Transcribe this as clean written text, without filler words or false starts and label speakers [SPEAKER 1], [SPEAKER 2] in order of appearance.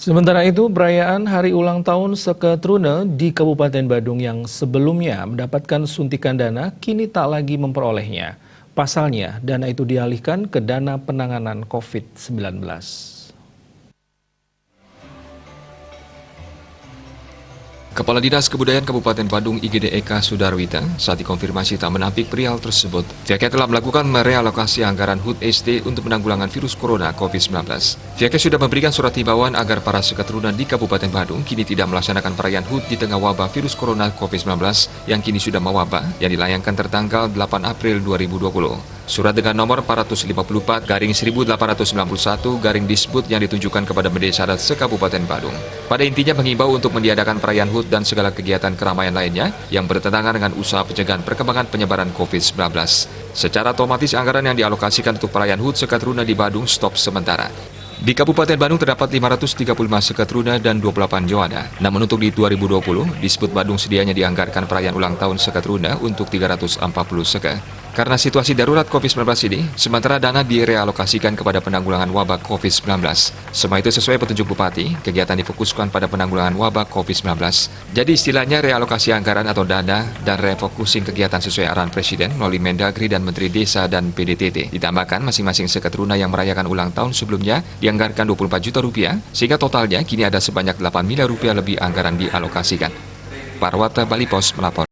[SPEAKER 1] Sementara itu, perayaan Hari Ulang Tahun Seketrune di Kabupaten Badung yang sebelumnya mendapatkan suntikan dana kini tak lagi memperolehnya. Pasalnya, dana itu dialihkan ke dana penanganan COVID-19.
[SPEAKER 2] Kepala Dinas Kebudayaan Kabupaten Badung IGD Eka Sudarwita saat dikonfirmasi tak menampik perihal tersebut. Pihaknya telah melakukan merealokasi anggaran HUT SD untuk penanggulangan virus corona COVID-19. Pihaknya sudah memberikan surat himbauan agar para seketurunan di Kabupaten Badung kini tidak melaksanakan perayaan HUT di tengah wabah virus corona COVID-19 yang kini sudah mewabah yang dilayangkan tertanggal 8 April 2020. Surat dengan nomor 454/1891/Disbud yang ditujukan kepada Mendes Adat se-Kabupaten Badung. Pada intinya mengimbau untuk meniadakan perayaan HUT dan segala kegiatan keramaian lainnya yang bertentangan dengan usaha pencegahan perkembangan penyebaran COVID-19. Secara otomatis anggaran yang dialokasikan untuk perayaan HUT Seketrune di Badung stop sementara. Di Kabupaten Badung terdapat 535 seketrune dan 28 joada. Namun untuk di 2020, Disbud Badung sedianya dianggarkan perayaan ulang tahun seketrune untuk 340 seke. Karena situasi darurat COVID-19 ini, sementara dana direalokasikan kepada penanggulangan wabah COVID-19. Semua itu sesuai petunjuk Bupati, kegiatan difokuskan pada penanggulangan wabah COVID-19. Jadi istilahnya realokasi anggaran atau dana dan refocusing kegiatan sesuai arahan Presiden melalui Mendagri dan Menteri Desa dan PDTT. Ditambahkan masing-masing seketruna yang merayakan ulang tahun sebelumnya dianggarkan 24 juta rupiah, sehingga totalnya kini ada sebanyak 8 miliar rupiah lebih anggaran dialokasikan. Parwata Bali Pos melapor.